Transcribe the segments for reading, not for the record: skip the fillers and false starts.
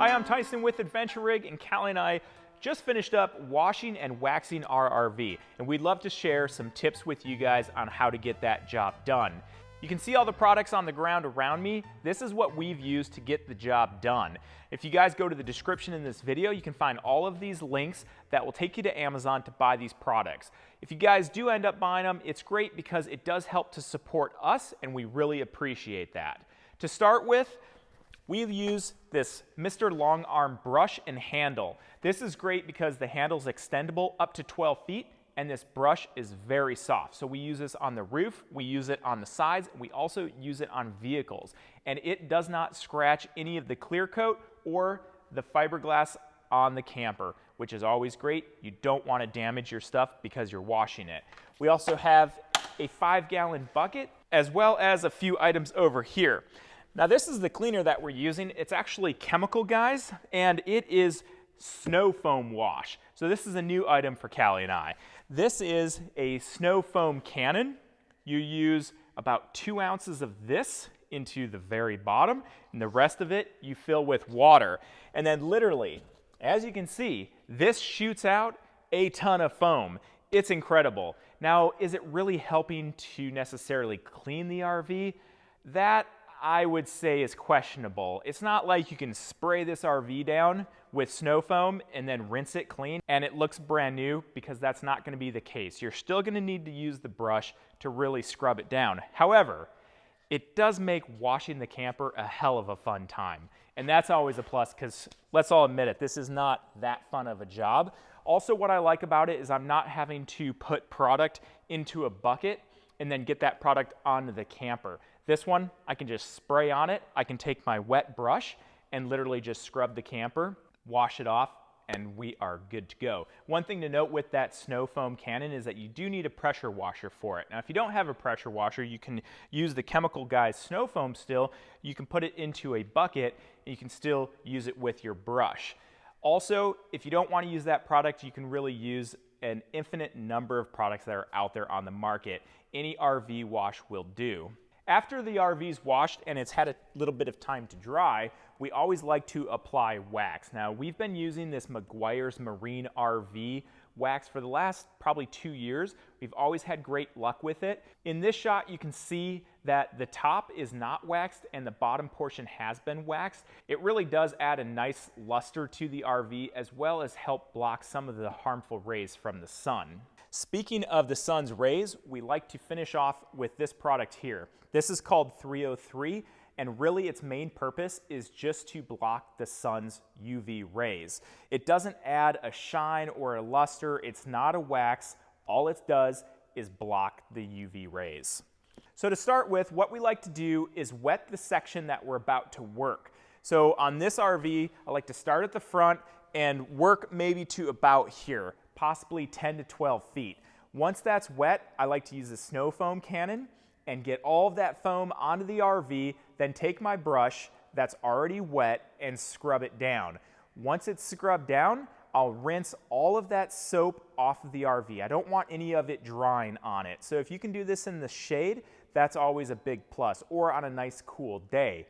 Hi, I'm Tyson with Adventure Rig, and Callie and I just finished up washing and waxing our RV, and we'd love to share some tips with you guys on how to get that job done. You can see all the products on the ground around me. This is what we've used to get the job done. If you guys go to the description in this video, you can find all of these links that will take you to Amazon to buy these products. If you guys do end up buying them, it's great because it does help to support us, and we really appreciate that. To start with, we use this Mr. Long Arm brush and handle. This is great because the handle's extendable up to 12 feet and this brush is very soft. So we use this on the roof, we use it on the sides, we also use it on vehicles. And it does not scratch any of the clear coat or the fiberglass on the camper, which is always great. You don't want to damage your stuff because you're washing it. We also have a 5-gallon bucket as well as a few items over here. Now this is the cleaner that we're using. It's actually chemical, guys, and it is snow foam wash. So this is a new item for Callie and I. This is a snow foam cannon. You use about 2 ounces of this into the very bottom, and the rest of it you fill with water. And then literally, as you can see, this shoots out a ton of foam. It's incredible. Now, is it really helping to necessarily clean the RV? That I would say is questionable. It's not like you can spray this RV down with snow foam and then rinse it clean and it looks brand new, because that's not going to be the case. You're still going to need to use the brush to really scrub it down. However, it does make washing the camper a hell of a fun time. And that's always a plus, because let's all admit it, this is not that fun of a job. Also, what I like about it is I'm not having to put product into a bucket and then get that product onto the camper. This one, I can just spray on it. I can take my wet brush and literally just scrub the camper, wash it off, and we are good to go. One thing to note with that snow foam cannon is that you do need a pressure washer for it. Now, if you don't have a pressure washer, you can use the Chemical Guys snow foam still. You can put it into a bucket, and you can still use it with your brush. Also, if you don't want to use that product, you can really use an infinite number of products that are out there on the market. Any RV wash will do. After the RV's washed and it's had a little bit of time to dry, we always like to apply wax. Now, we've been using this Meguiar's Marine RV wax for the last probably 2 years. We've always had great luck with it. In this shot, you can see that the top is not waxed and the bottom portion has been waxed. It really does add a nice luster to the RV, as well as help block some of the harmful rays from the sun. Speaking of the sun's rays, we like to finish off with this product here. This is called 303, and really its main purpose is just to block the sun's UV rays. It doesn't add a shine or a luster. It's not a wax. All it does is block the UV rays. So to start with, what we like to do is wet the section that we're about to work. So on this RV, I like to start at the front and work maybe to about here, possibly 10 to 12 feet. Once that's wet, I like to use the snow foam cannon and get all of that foam onto the RV, then take my brush that's already wet and scrub it down. Once it's scrubbed down, I'll rinse all of that soap off of the RV. I don't want any of it drying on it. So if you can do this in the shade, that's always a big plus, or on a nice cool day.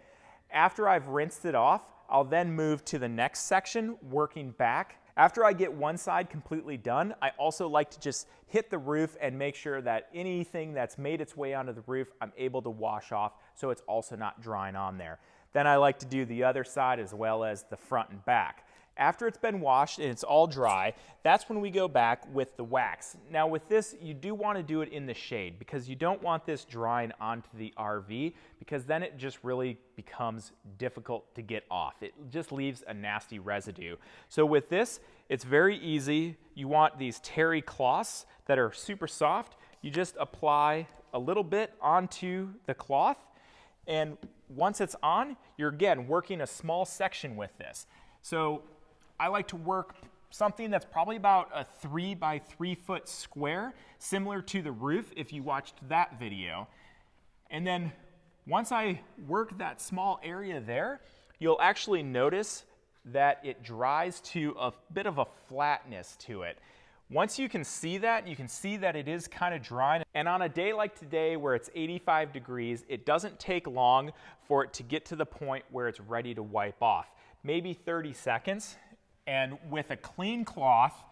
After I've rinsed it off, I'll then move to the next section, working back. After I get one side completely done, I also like to just hit the roof and make sure that anything that's made its way onto the roof, I'm able to wash off so it's also not drying on there. Then I like to do the other side as well as the front and back. After it's been washed and it's all dry, that's when we go back with the wax. Now with this, you do want to do it in the shade, because you don't want this drying onto the RV, because then it just really becomes difficult to get off. It just leaves a nasty residue. So with this, it's very easy. You want these terry cloths that are super soft. You just apply a little bit onto the cloth, and once it's on, you're again working a small section with this. So I like to work something that's probably about a 3 by 3 foot square, similar to the roof if you watched that video. And then once I work that small area there, you'll actually notice that it dries to a bit of a flatness to it. Once you can see that it is kind of dry. And on a day like today where it's 85 degrees, it doesn't take long for it to get to the point where it's ready to wipe off. maybe 30 seconds. And with a clean cloth,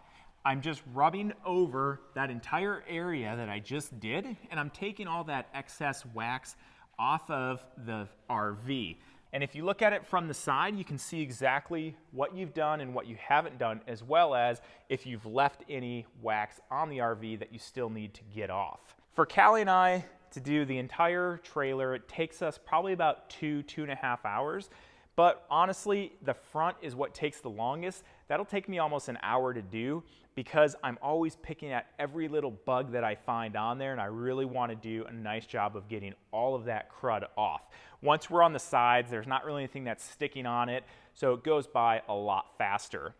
I'm just rubbing over that entire area that I just did, and I'm taking all that excess wax off of the RV. And if you look at it from the side, you can see exactly what you've done and what you haven't done, as well as if you've left any wax on the RV that you still need to get off. For Callie and I to do the entire trailer, it takes us probably about 2.5 hours. But honestly, the front is what takes the longest. That'll take me almost an hour to do because I'm always picking at every little bug that I find on there, and I really want to do a nice job of getting all of that crud off. Once we're on the sides, there's not really anything that's sticking on it, so it goes by a lot faster.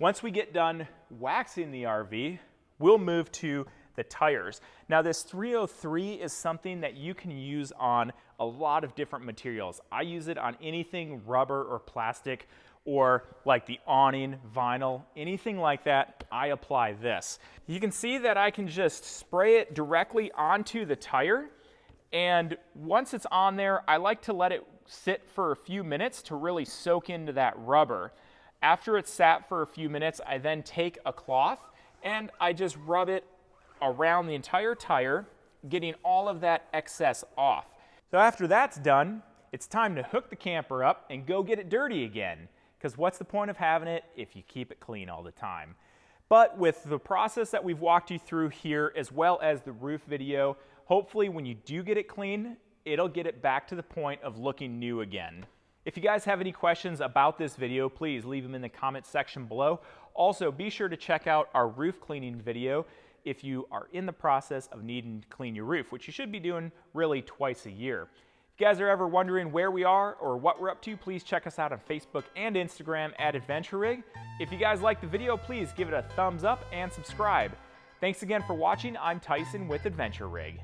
Once we get done waxing the RV, we'll move to the tires. Now this 303 is something that you can use on a lot of different materials. I use it on anything rubber or plastic, or like the awning, vinyl, anything like that, I apply this. You can see that I can just spray it directly onto the tire, and once it's on there, I like to let it sit for a few minutes to really soak into that rubber. After it's sat for a few minutes, I then take a cloth and I just rub it around the entire tire, getting all of that excess off. So after that's done, it's time to hook the camper up and go get it dirty again. Because what's the point of having it if you keep it clean all the time? But with the process that we've walked you through here, as well as the roof video, hopefully when you do get it clean, it'll get it back to the point of looking new again. If you guys have any questions about this video, please leave them in the comment section below. Also, be sure to check out our roof cleaning video if you are in the process of needing to clean your roof, which you should be doing really twice a year. If you guys are ever wondering where we are or what we're up to, please check us out on Facebook and Instagram at Adventure Rig. If you guys like the video, please give it a thumbs up and subscribe. Thanks again for watching. I'm Tyson with Adventure Rig.